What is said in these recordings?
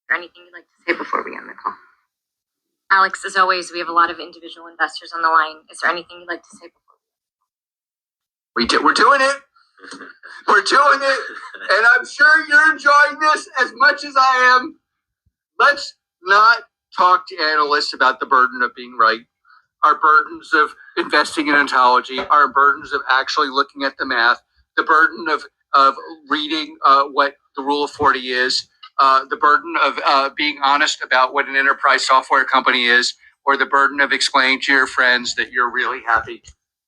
there anything you'd like to say before we end the call? Alex, as always, we have a lot of individual investors on the line. Is there anything you'd like to say before we're doing it? We're doing it, and I'm sure you're enjoying this as much as I am. Let's not talk to analysts about the burden of being right, our burdens of investing in ontology, our burdens of actually looking at the math, the burden of reading what the Rule of 40 is, the burden of being honest about what an enterprise software company is, or the burden of explaining to your friends that you're really happy.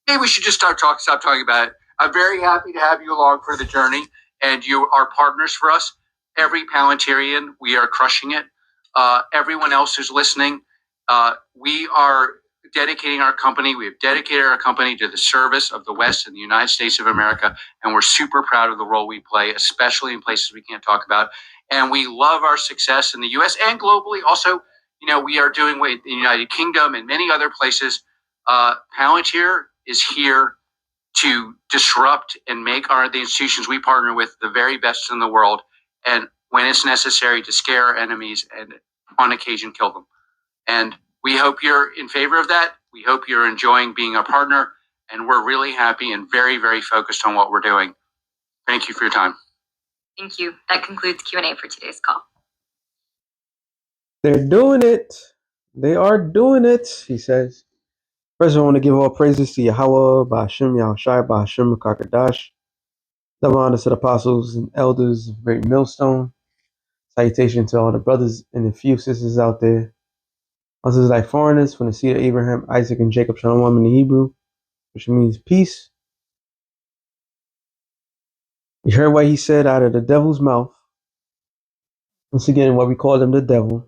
Maybe we should just stop talking about it. I'm very happy to have you along for the journey, and you are partners for us. Every Palantirian, we are crushing it. Everyone else who's listening, we are dedicating our company. We have dedicated our company to the service of the West and the United States of America, and we're super proud of the role we play, especially in places we can't talk about. And we love our success in the U.S. and globally. Also, we are doing in the United Kingdom and many other places. Palantir is here to disrupt and make the institutions we partner with the very best in the world, and when it's necessary, to scare our enemies and on occasion kill them. And we hope you're in favor of that. We hope you're enjoying being a partner, and we're really happy and very, very focused on what we're doing. Thank you for your time. Thank you. That concludes Q&A for today's call. They're doing it. They are doing it, he says. First, I want to give all praises to Yahweh, Ba'ashem, Yahushai, Ba'ashem, Kakadash. Double honor to the apostles and elders of Great Millstone. Salutation to all the brothers and the few sisters out there. Us is like foreigners from the seed of Abraham, Isaac, and Jacob, Shalom in the Hebrew, which means peace. You heard what he said out of the devil's mouth. Once again, what we call him, the devil.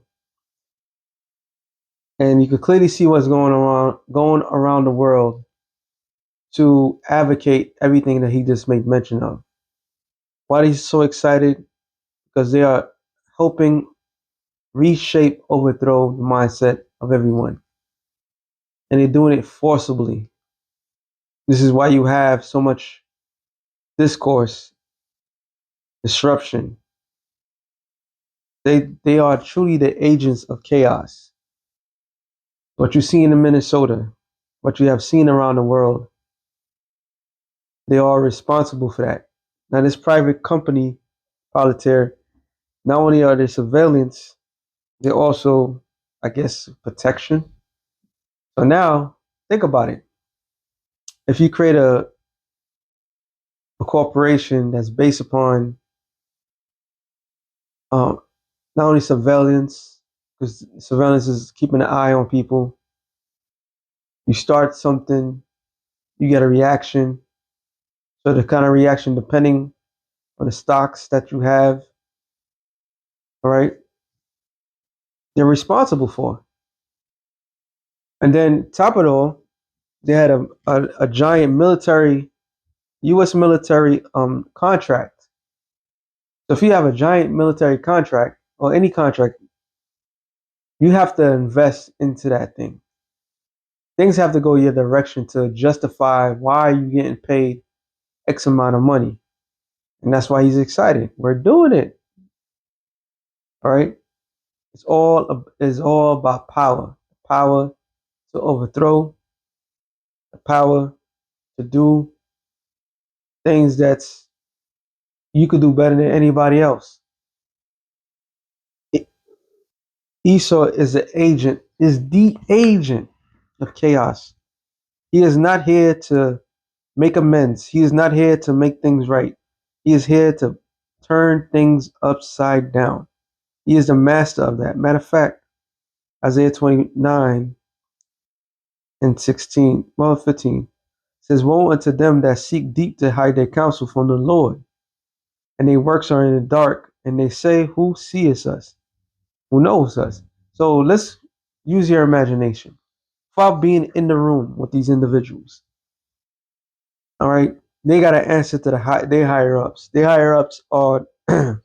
And you could clearly see what's going around the world to advocate everything that he just made mention of. Why he's so excited? Because they are helping reshape, overthrow the mindset of everyone. And they're doing it forcibly. This is why you have so much discourse, disruption. They are truly the agents of chaos. What you see in Minnesota, what you have seen around the world, they are responsible for that. Now, this private company, Palantir, not only are they surveillance, they're also, I guess, protection. So now, think about it. If you create a corporation that's based upon not only surveillance, because surveillance is keeping an eye on people. You start something, you get a reaction. So the kind of reaction, depending on the stocks that you have, all right, they're responsible for. And then top of it all, they had a giant military, U.S. military contract. So if you have a giant military contract or any contract, you have to invest into that thing. Things have to go your direction to justify why you're getting paid X amount of money. And that's why he's excited. We're doing it. All right. It's all about power. Power to overthrow, the power to do things that you could do better than anybody else. Esau is the agent of chaos. He is not here to make amends. He is not here to make things right. He is here to turn things upside down. He is the master of that. Matter of fact, Isaiah 29 and 15 says, "Woe unto them that seek deep to hide their counsel from the Lord, and their works are in the dark, and they say, Who seeth us? Who knows us?" So let's use your imagination. Without being in the room with these individuals, all right, they got to answer to their higher ups. Their higher ups are the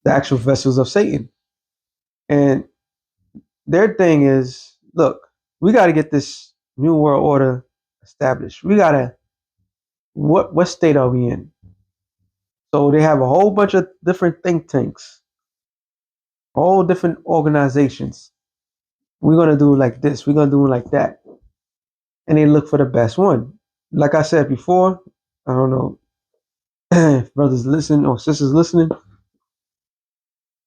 actual vessels of Satan, and their thing is, look, we got to get this new world order established. We got to. What state are we in? So they have a whole bunch of different think tanks all different organizations. We're gonna do it like this. We're gonna do it like that, and they look for the best one. Like I said before, I don't know if brothers listen or sisters listening.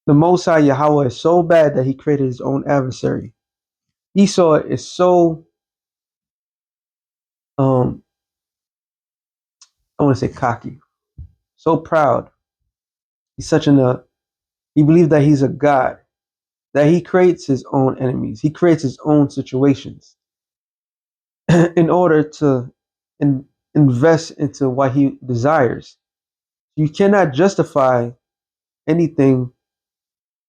The Most High Yahweh is so bad that He created His own adversary. Esau is so um I want to say cocky, so proud. He's such he believes that he's a god, that he creates his own enemies. He creates his own situations in order to invest into what he desires. You cannot justify anything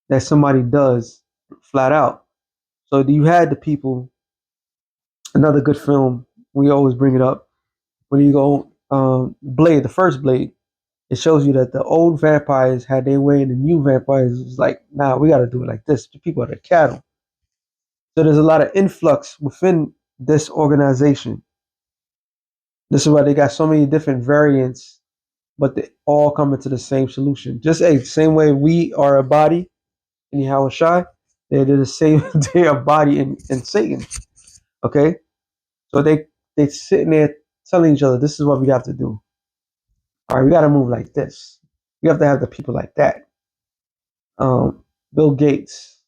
that somebody does flat out. So you had the people, another good film, we always bring it up, when you go Blade, the first Blade, it shows you that the old vampires had their way and the new vampires was like, nah, we gotta do it like this. The people are the cattle. So there's a lot of influx within this organization. This is why they got so many different variants, but they all come into the same solution. Just same way we are a body in Yahweh Shai, they're the same they are a body in Satan. Okay? So they sitting there telling each other, this is what we have to do. All right, we gotta move like this. We have to have the people like that. Bill Gates,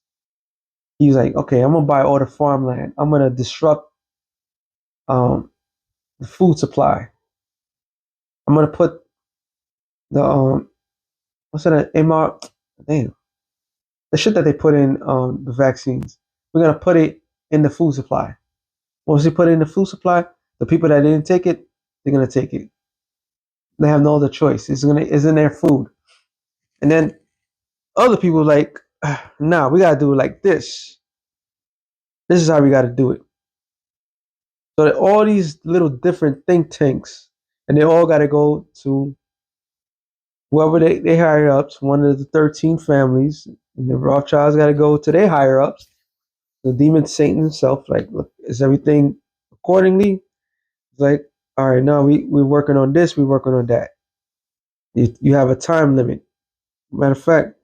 he's like, okay, I'm gonna buy all the farmland. I'm gonna disrupt the food supply. I'm gonna put the what's that MR damn the shit that they put in the vaccines. We're gonna put it in the food supply. Once they put it in the food supply, the people that didn't take it, they're gonna take it. They have no other choice. It's in their food. And then other people like, nah, we gotta do it like this. This is how we gotta do it. So that all these little different think tanks, and they all gotta go to whoever they higher ups, one of the 13 families, and the Rothschilds got to go to their higher ups, the demon Satan himself. Like, look, is everything accordingly? It's like, all right, no, we're working on this, we're working on that. You have a time limit. Matter of fact,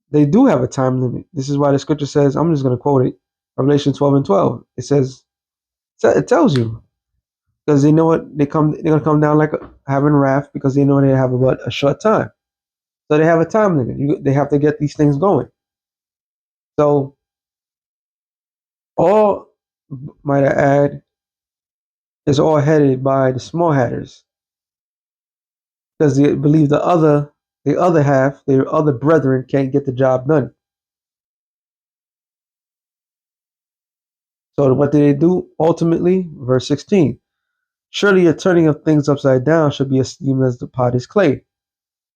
they do have a time limit. This is why the scripture says, I'm just going to quote it, Revelation 12:12. It says, it tells you, because they know what they're going to come down like having wrath because they know they have about a short time. So they have a time limit. They have to get these things going. So all, might I add, is all headed by the small hatters because they believe the other half, their other brethren, can't get the job done. So what do they do? Ultimately, verse 16. Surely your turning of things upside down should be esteemed as the potter's clay.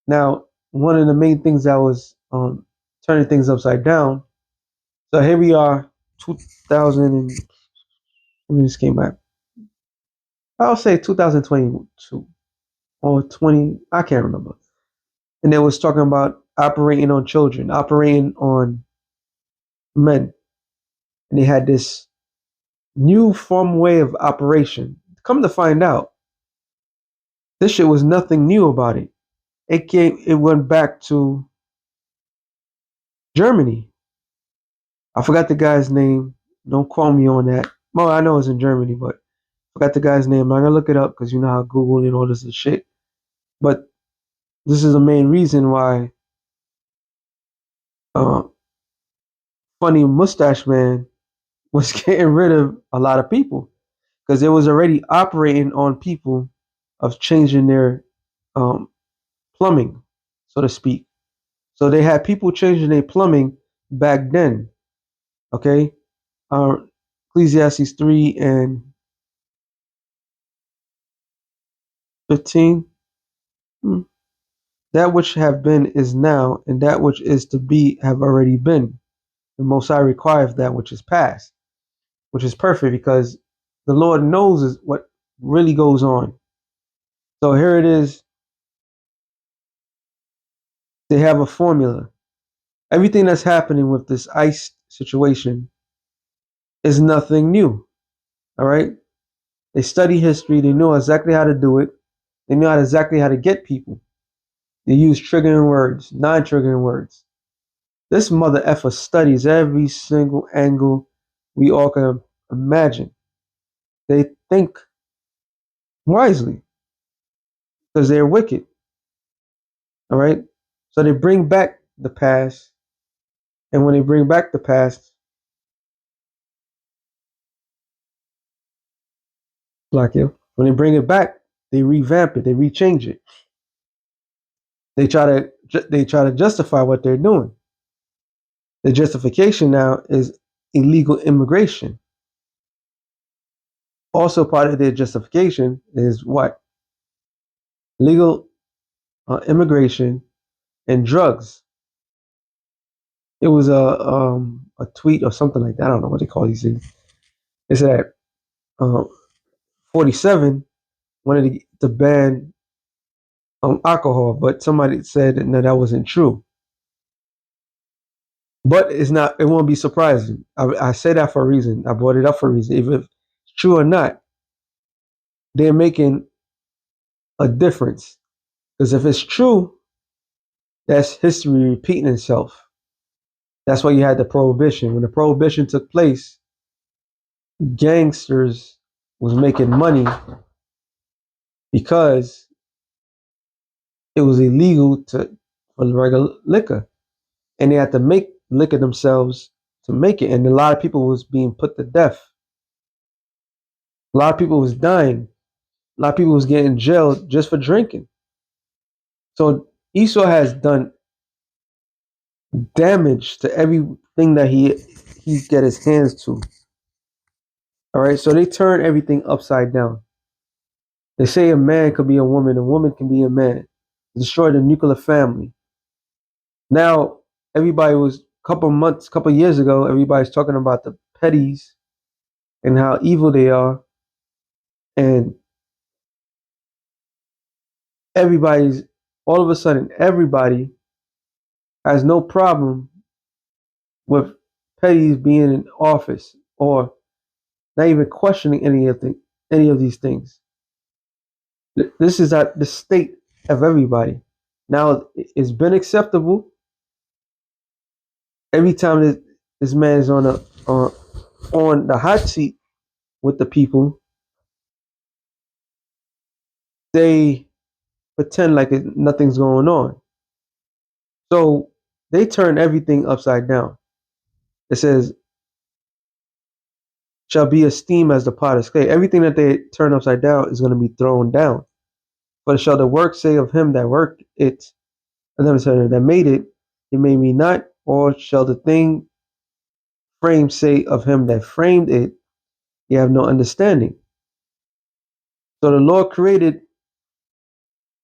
Now, one of the main things that was turning things upside down. So here we are, 2000 and when this came out. I'll say 2022 or 20. I can't remember. And it was talking about operating on children, operating on men. And they had this new form way of operation. Come to find out, this shit was nothing new about it. It went back to Germany. I forgot the guy's name. Don't quote me on that. Well, I know it's in Germany, but I forgot the guy's name. I'm not gonna look it up because you know how Google and all this is shit. But this is the main reason why uh, funny mustache man was getting rid of a lot of people because it was already operating on people of changing their um, plumbing, so to speak. So they had people changing their plumbing back then. Okay, Ecclesiastes 3:15. That which have been is now, and that which is to be have already been. The Most High requires that which is past, which is perfect because the Lord knows is what really goes on. So here it is. They have a formula. Everything that's happening with this ICE situation is nothing new. All right. They study history. They know exactly how to do it. They know exactly how to get people. They use triggering words, non-triggering words. This mother effer studies every single angle we all can imagine. They think wisely because they're wicked. All right. So they bring back the past. And when they bring back the past, like you, when they bring it back, they revamp it, they rechange it. They try to justify what they're doing. The justification now is illegal immigration. Also, part of their justification is what? Legal immigration and drugs. It was a tweet or something like that. I don't know what they call these things. They said that 47 wanted to ban alcohol, but somebody said that no, that wasn't true. But it's not. It won't be surprising. I say that for a reason. I brought it up for a reason. If it's true or not, they're making a difference. Because if it's true, that's history repeating itself. That's why you had the prohibition. When the prohibition took place, gangsters was making money because it was illegal for the regular liquor, and they had to make liquor themselves to make it. And a lot of people was being put to death. A lot of people was dying. A lot of people was getting jailed just for drinking. So Esau has done damage to everything that he get his hands to. All right, so they turn everything upside down. They say a man could be a woman can be a man. Destroy the nuclear family. Now everybody was couple years ago, everybody's talking about the petties and how evil they are, and everybody's all of a sudden everybody has no problem with petties being in office or not even questioning any of these things. This is at the state of everybody. Now it's been acceptable every time that this man is on the hot seat with the people. They pretend like nothing's going on. So they turn everything upside down. It says, shall be esteemed as the potter's clay. Everything that they turn upside down is going to be thrown down. But shall the work say of him that worked it, and then that made it, it made me not, or shall the thing framed say of him that framed it, you have no understanding. So the Lord created,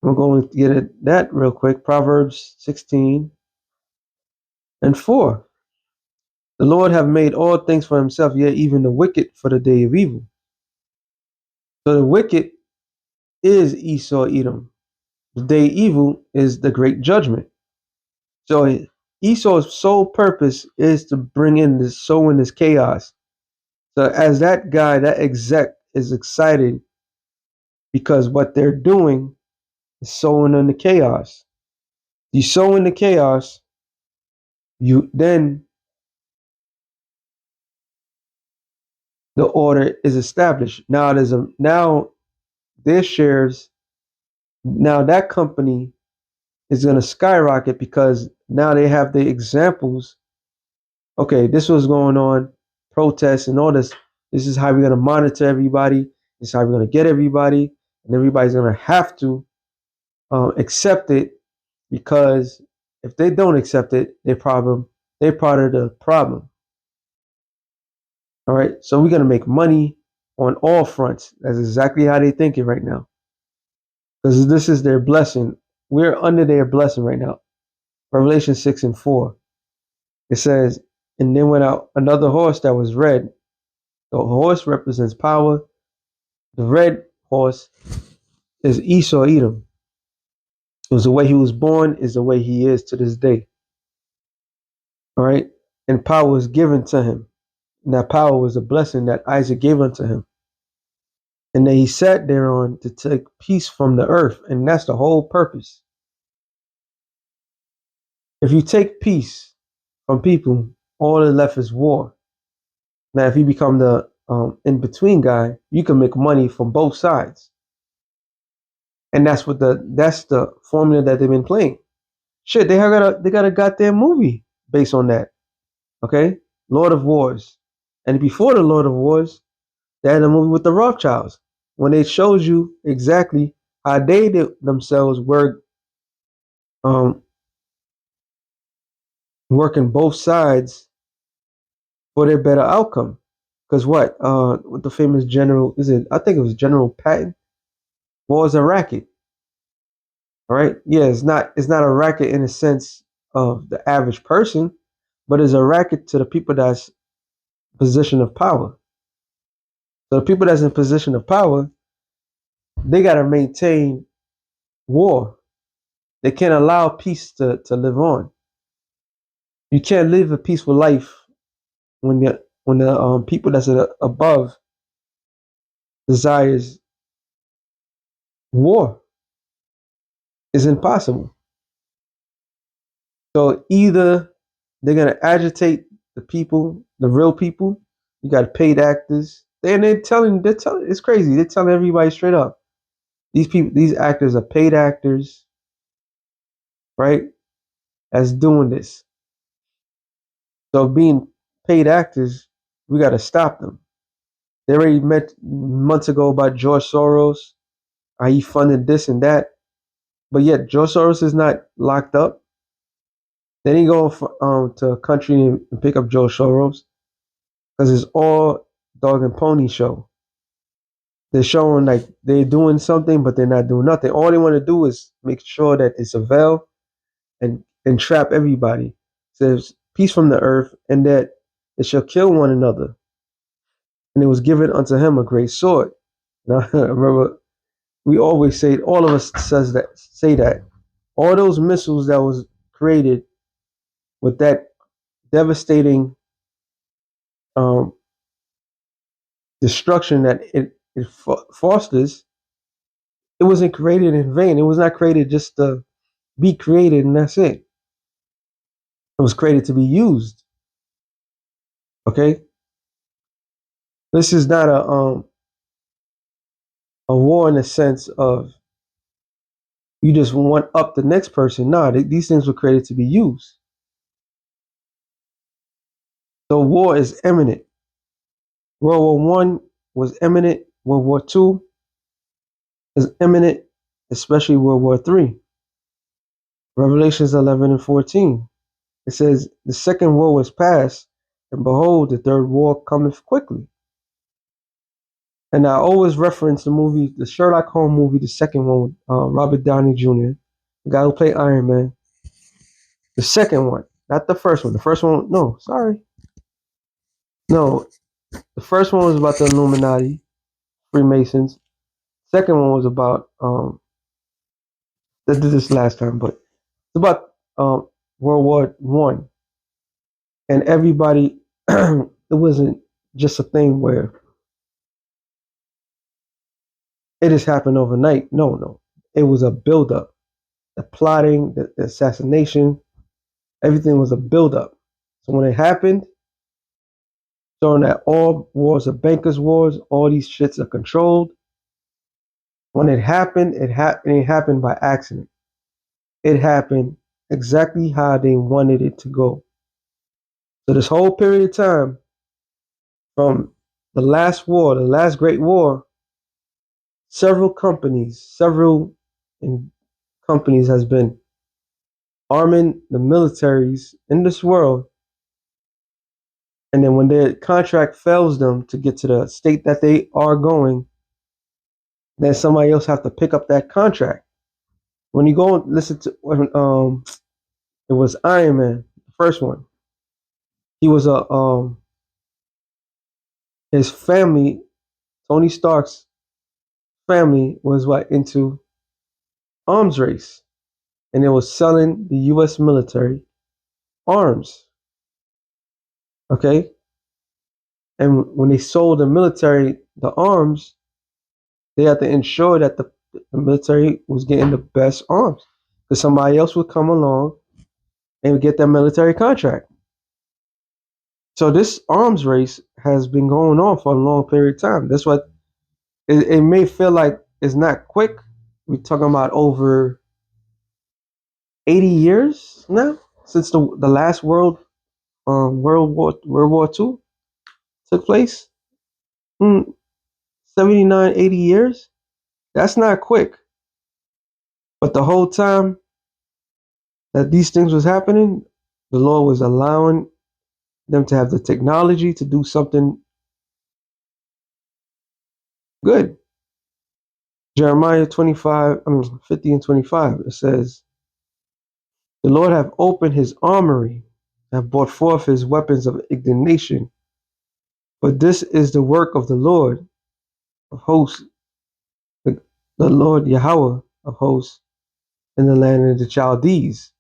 we're going to get at that real quick, Proverbs 16 and 4. The Lord have made all things for himself, yet even the wicked for the day of evil. So the wicked is Esau, Edom. The day evil is the great judgment. So Esau's sole purpose is to bring in this chaos. So as that guy, that exec is excited because what they're doing is sowing in the chaos. You sow in the chaos, you then the order is established. Now their shares, now that company is going to skyrocket because now they have the examples. Okay, this was going on, protests and all this. This is how we're going to monitor everybody. This is how we're going to get everybody, and everybody's going to have to accept it, because if they don't accept it, they're part of the problem. All right, so we're going to make money on all fronts. That's exactly how they're thinking right now, because this is their blessing. We're under their blessing right now. Revelation 6 and 4. It says, and then went out another horse that was red. The horse represents power. The red horse is Esau, Edom. It was the way he was born, is the way he is to this day. All right, and power was given to him. And that power was a blessing that Isaac gave unto him. And then he sat thereon to take peace from the earth. And that's the whole purpose. If you take peace, from people, all that's left is war. Now, if you become the in between guy, you can make money from both sides, and that's the formula that they've been playing. Shit, they got a goddamn movie based on that. Okay, Lord of Wars, and before the Lord of Wars, they had a movie with the Rothschilds when it shows you exactly how they themselves were um, working both sides for their better outcome. Because what the famous general is it? I think it was General Patton. Was a racket. All right. Yeah, it's not a racket in the sense of the average person, but it's a racket to the people that's in position of power. So the people that's in position of power, they gotta maintain war. They can't allow peace to live on. You can't live a peaceful life when the people that's above desires war. It's impossible. So either they're gonna agitate the people, the real people. You got paid actors. They're telling it's crazy. They're telling everybody straight up. These people, these actors are paid actors, right? As doing this. So being paid actors, we gotta stop them. They already met months ago about George Soros, how he funded this and that. But yet George Soros is not locked up. Then he go to a country and pick up George Soros because it's all dog and pony show. They're showing like they're doing something, but they're not doing nothing. All they want to do is make sure that they surveil and trap everybody. It says peace from the earth, and that they shall kill one another. And it was given unto him a great sword. Now, remember, we always say, all of us say that all those missiles that was created with that devastating um, destruction that it fosters, it wasn't created in vain. It was not created just to be created and that's it. It was created to be used. Okay, this is not a war in the sense of you just want up the next person. No, these things were created to be used. So war is imminent. World War One was imminent. World War Two is imminent, especially World War Three. Revelations 11 and 14. It says, the second war was past, and behold, the third war cometh quickly. And I always reference the movie, the Sherlock Holmes movie, the second one with Robert Downey Jr., the guy who played Iron Man. The second one, not the first one. The first one, no, sorry. No, the first one was about the Illuminati, Freemasons. Second one was about, I did this last time, but it's about World War One. And everybody, it wasn't just a thing where it just happened overnight. No, no. It was a buildup. The plotting, the assassination, everything was a buildup. So when it happened, showing that all wars are bankers' wars, all these shits are controlled. When it happened, it happened by accident. It happened exactly how they wanted it to go. So this whole period of time, from the last war, the last great war, several companies has been arming the militaries in this world, and then when their contract fails them to get to the state that they are going, then somebody else have to pick up that contract. When you go and listen to when it was Iron Man, the first one, he was a his family, Tony Stark's family was what into arms race, and it was selling the U.S. military arms. Okay, and when they sold the military the arms, they had to ensure that the military was getting the best arms, because somebody else would come along and get that military contract. So this arms race has been going on for a long period of time. That's what it may feel like it's not quick. We're talking about over 80 years now since the last World War II took place. 79, 80 years. That's not quick. But the whole time that these things was happening, the Lord was allowing them to have the technology to do something good. Jeremiah 50 and 25, it says, the Lord have opened his armory, have brought forth his weapons of indignation. But this is the work of the Lord of hosts, the Lord Yahweh of hosts in the land of the Chaldees.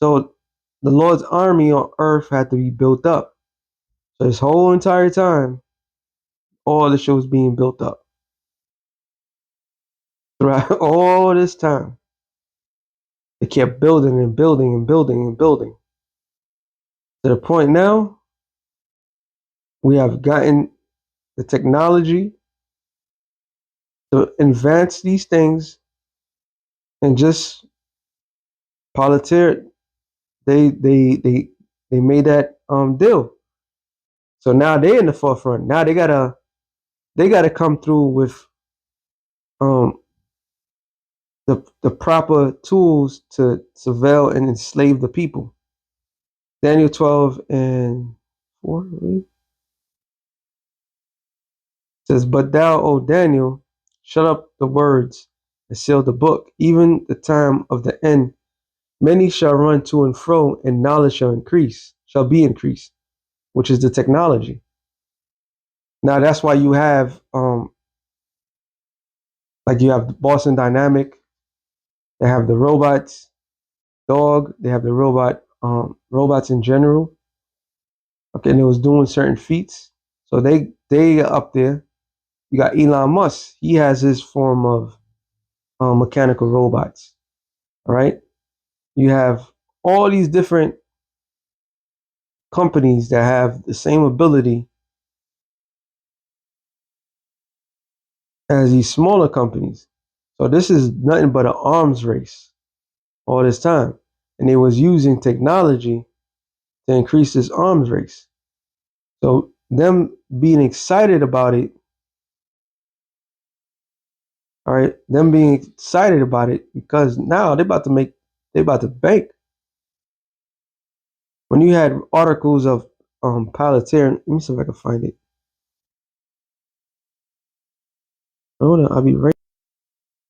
So the Lord's army on earth had to be built up. So this whole entire time, all the show was being built up. Throughout all this time, they kept building and building and building and building. To the point now, we have gotten the technology to advance these things, and just Palantir, they made that deal. So now they're in the forefront. Now they gotta come through with um the proper tools to surveil and enslave the people. Daniel 12 and 4 says, but thou, O Daniel, shut up the words and seal the book, even the time of the end. Many shall run to and fro, and knowledge shall be increased, which is the technology. Now that's why you have like you have Boston Dynamic, they have the robots, dog, they have the robots in general. Okay, and it was doing certain feats. So they up there. You got Elon Musk. He has his form of mechanical robots. All right. You have all these different companies that have the same ability as these smaller companies. So this is nothing but an arms race all this time. And they was using technology to increase this arms race. So them being excited about it, all right, them being excited about it because now they're about to bank. When you had articles of Palantir, let me see if I can find it. Hold on, I'll be right.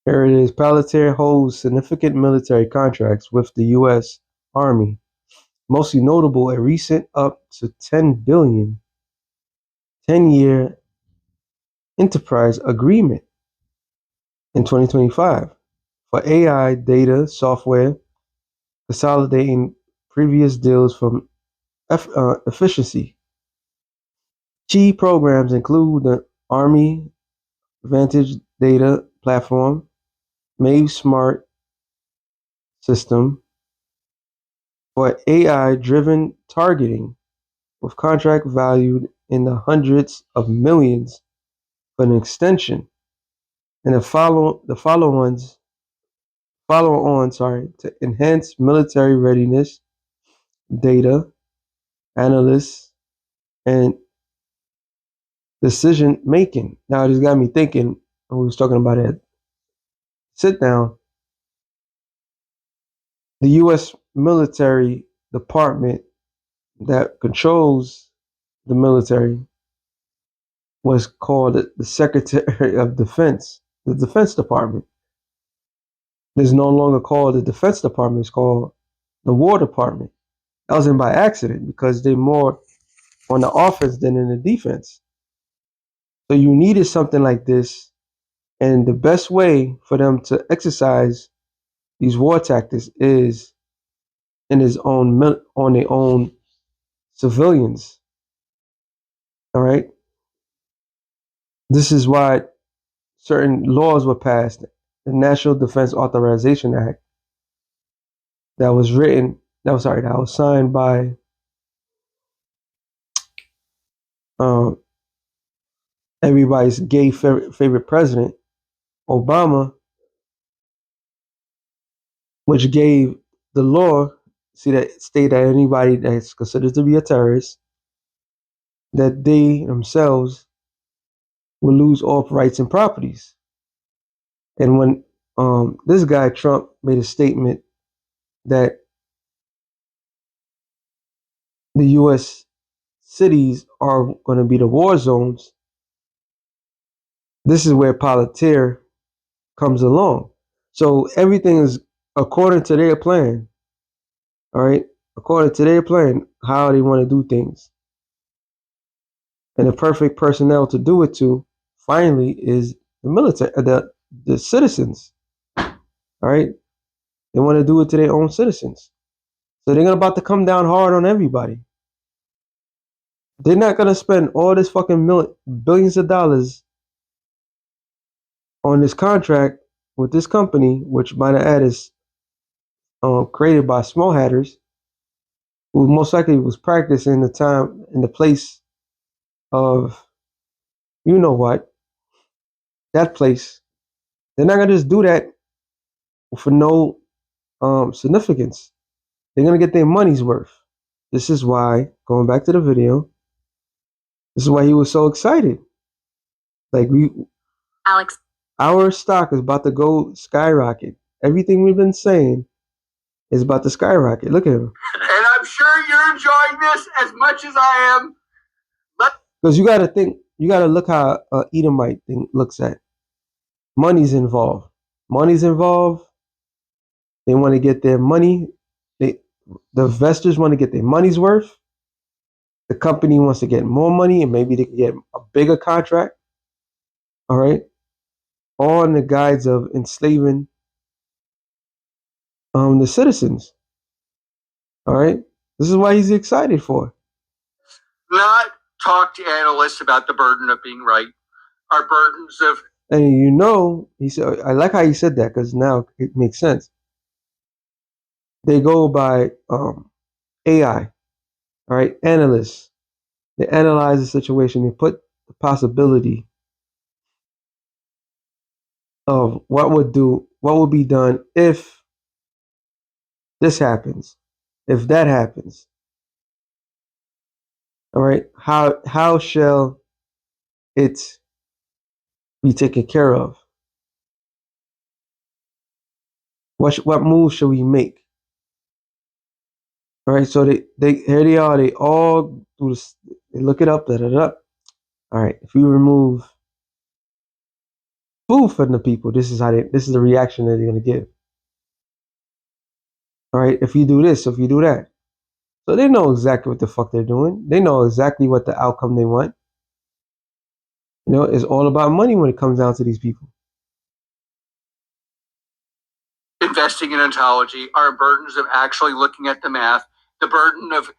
Here it is. Palantir holds significant military contracts with the U.S. Army, mostly notable a recent up to $10 billion 10-year enterprise agreement in 2025 for AI data software, consolidating previous deals from efficiency. Key programs include the Army Vantage Data Platform, Mave Smart System for AI-driven targeting, with contract valued in the hundreds of millions for an extension, and the follow-on, to enhance military readiness, data analysts, and decision making. Now, this got me thinking. When we was talking about it. Sit down. The U.S. military department that controls the military was called the Secretary of Defense, the Defense Department. It's no longer called the Defense Department, it's called the War Department. That wasn't by accident because they're more on the offense than in the defense. So you needed something like this, and the best way for them to exercise these war tactics is in on their own civilians. All right. This is why certain laws were passed. The National Defense Authorization Act that was signed by um, everybody's gay favorite president, Obama, which gave the law, see that state that anybody that's considered to be a terrorist, that they themselves will lose all rights and properties. And when this guy Trump made a statement that the U.S. cities are going to be the war zones, this is where Palantir comes along. So everything is according to their plan. All right, according to their plan, how they want to do things, and the perfect personnel to do it to, finally, is the military, the citizens. All right, they want to do it to their own citizens, so they're about to come down hard on everybody. They're not gonna spend all this fucking billions of dollars on this contract with this company, which might add is created by small hatters, who most likely was practicing the time in the place of, you know what, that place. They're not gonna just do that for no significance. They're gonna get their money's worth. This is why, going back to the video, this is why he was so excited. Like Alex, our stock is about to go skyrocket. Everything we've been saying is about to skyrocket. Look at him. And I'm sure you're enjoying this as much as I am. Because you got to think, you got to look how Edomite thing looks at. Money's involved. Money's involved. They want to get their money. The investors want to get their money's worth. The company wants to get more money, and maybe they can get a bigger contract. All right. All in the guise of enslaving the citizens. All right. This is why he's excited for. Not talk to analysts about the burden of being right. Our burdens of, and you know, he said, I like how he said that because now it makes sense. They go by AI, all right, analysts. They analyze the situation. They put the possibility of what would be done if this happens, if that happens. All right, how shall it be taken care of? What move should we make? All right, so they here they are. They all do this. They look it up. Da, da, da. All right, if we remove food from the people, this is the reaction that they're gonna give. All right, if you do this, if you do that, so they know exactly what the fuck they're doing. They know exactly what the outcome they want. You know, it's all about money when it comes down to these people. investing in ontology, our burdens of actually looking at the math, the burden of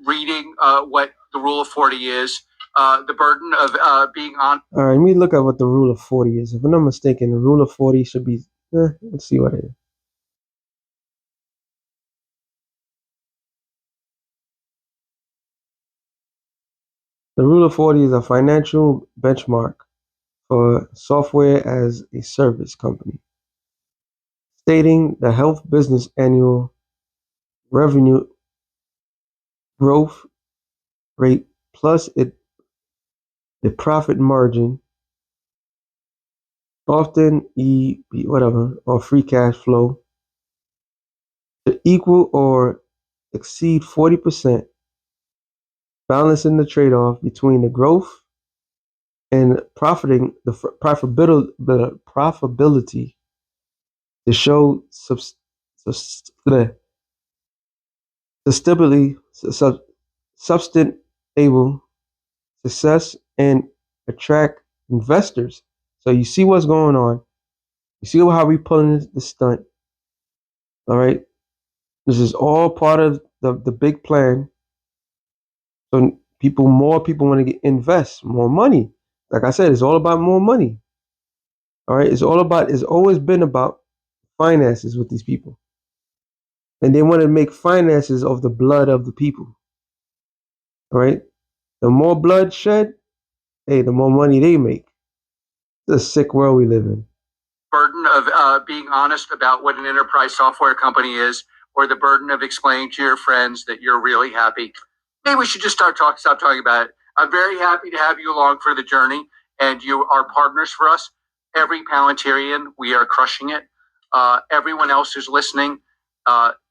reading what the rule of 40 is, the burden of being on. All right, let me look at what the rule of 40 is. If I'm not mistaken, the rule of 40 should be, let's see what it is. The rule of 40 is a financial benchmark for software as a service company, stating the health business annual revenue growth rate plus the profit margin, often or free cash flow, to equal or exceed 40%, balancing the trade-off between the growth and the profitability to show sustainable success and attract investors. So you see what's going on. You see how we pulling the stunt. All right. This is all part of the big plan. So more people want to invest more money. Like I said, it's all about more money. All right. It's always been about finances with these people. And they want to make finances of the blood of the people. All right. The more bloodshed, hey, the more money they make. It's a sick world we live in. Burden of being honest about what an enterprise software company is, or the burden of explaining to your friends that you're really happy. Maybe we should just stop talking about it. I'm very happy to have you along for the journey, and you are partners for us. Every Palantirian, we are crushing it. Everyone else who's listening,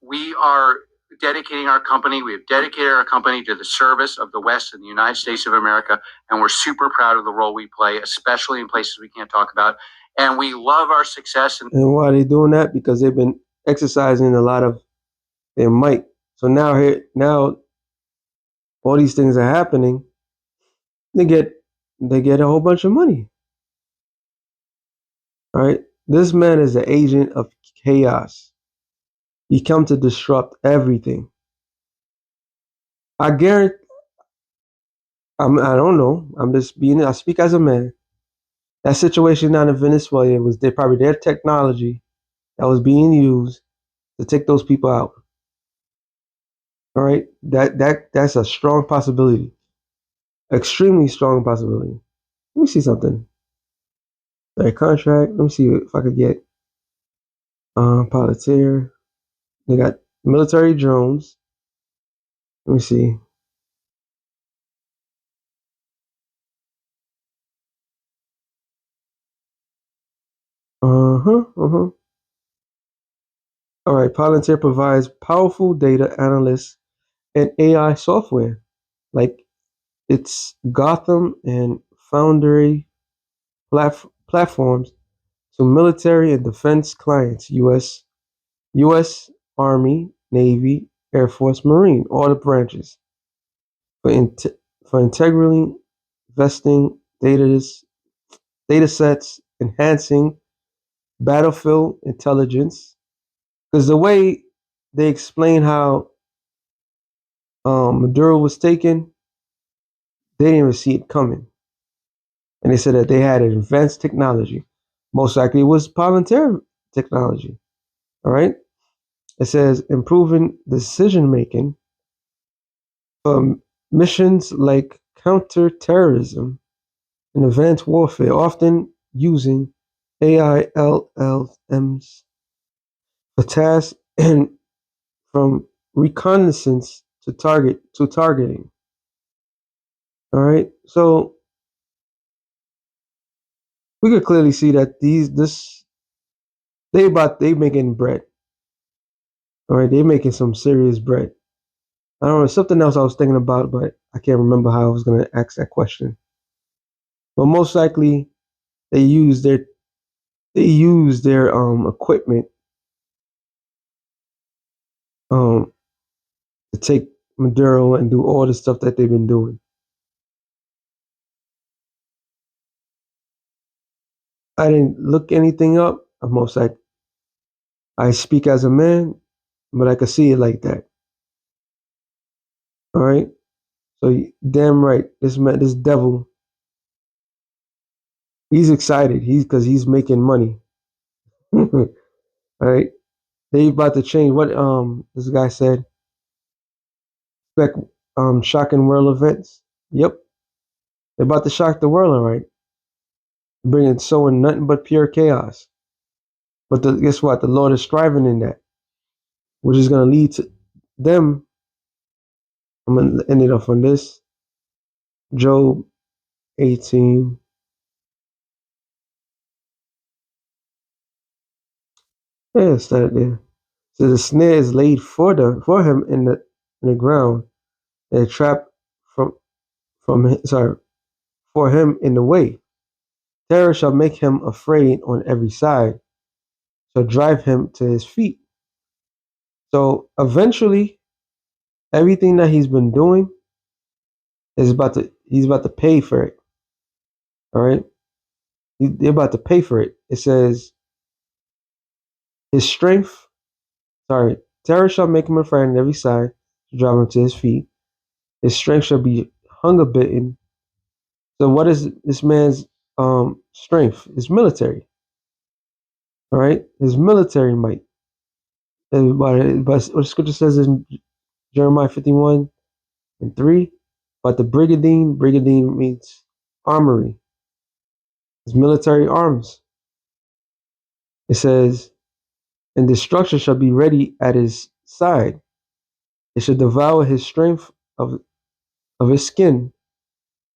we are dedicating our company. We have dedicated our company to the service of the West and the United States of America, and we're super proud of the role we play, especially in places we can't talk about. And we love our success. And why are they doing that? Because they've been exercising a lot of their might. So now all these things are happening. They get a whole bunch of money. All right. This man is the agent of chaos. He come to disrupt everything. I guarantee. I don't know. I speak as a man. That situation down in Venezuela was probably their technology that was being used to take those people out. All right. That's a strong possibility. Extremely strong possibility. Let me see something. All right, contract. Let me see if I could get Palantir. They got military drones. Let me see. Uh-huh. All right, Palantir provides powerful data analysts and AI software like its Gotham and Foundry platforms to military and defense clients, U.S. Army, Navy, Air Force, Marine, all the branches for integrally vesting data sets, enhancing battlefield intelligence. Because the way they explain how Maduro was taken, they didn't even see it coming. And they said that they had advanced technology. Most likely it was Palantir technology. All right. It says improving decision making for missions like counterterrorism and advanced warfare, often using AI LLMs for tasks and from reconnaissance to targeting. All right. So we could clearly see that they making bread. All right, they making some serious bread. I don't know, something else I was thinking about, but I can't remember how I was gonna ask that question. But most likely they use their equipment um to take Maduro and do all the stuff that they've been doing. I didn't look anything up. Most like I speak as a man, but I could see it like that. All right. So damn right, this devil, he's excited. Because he's making money. All right. They about to change what this guy said. Expect shocking world events. Yep. They're about to shock the world, all right. Sowing nothing but pure chaos. But guess what? The Lord is striving in that, which is gonna lead to them. I'm gonna end it off on this. Job 18. Yeah, it started there. So the snare is laid for him in the ground, and a trap for him in the way. Terror shall make him afraid on every side, shall drive him to his feet. So eventually, everything that he's been doing he's about to pay for it. All right, they're about to pay for it. It says his strength. Sorry, terror shall make him afraid on every side, to drive him to his feet. His strength shall be hunger bitten. So what is this man's strength? His military. All right, his military might. But what the scripture says in Jeremiah 51:3, But the brigandine means armory. It's military arms. It says, and destruction shall be ready at his side. It shall devour his strength of his skin.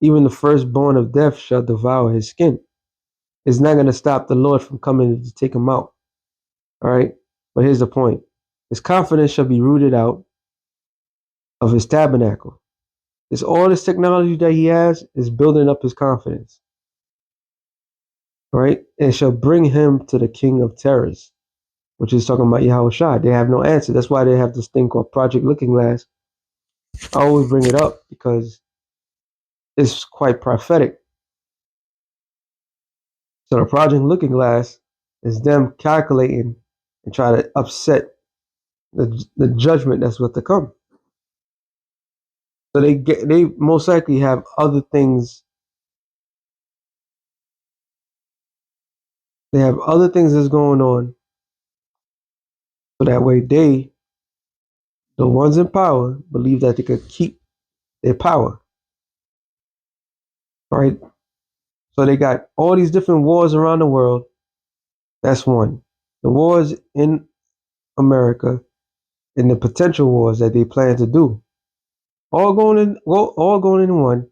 Even the firstborn of death shall devour his skin. It's not going to stop the Lord from coming to take him out. All right. But here's the point. His confidence shall be rooted out of his tabernacle. It's all this technology that he has is building up his confidence. Right? And shall bring him to the king of terrors, which is talking about Yahweh Shai. They have no answer. That's why they have this thing called Project Looking Glass. I always bring it up because it's quite prophetic. So the Project Looking Glass is them calculating and try to upset the judgment that's what to come. So they most likely have other things. They have other things that's going on. So that way they, the ones in power, believe that they could keep their power. Right? So they got all these different wars around the world. That's one. The wars in America and the potential wars that they plan to do. All going in one,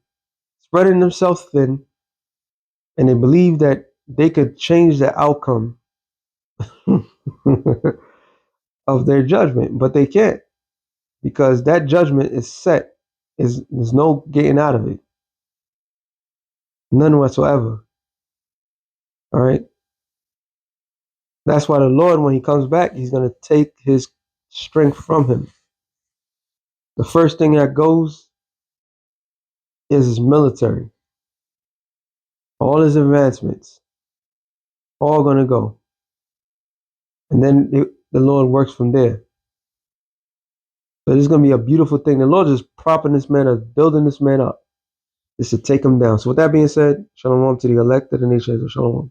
spreading themselves thin, and they believe that they could change the outcome of their judgment, but they can't, because that judgment is set. There's no getting out of it. None whatsoever. All right. That's why the Lord, when he comes back, he's going to take his strength from him. The first thing that goes is his military. All his advancements, all going to go. And then the Lord works from there. So this is going to be a beautiful thing. The Lord is propping this man up, building this man up, is to take him down. So with that being said, shalom to the elect of the nations of shalom.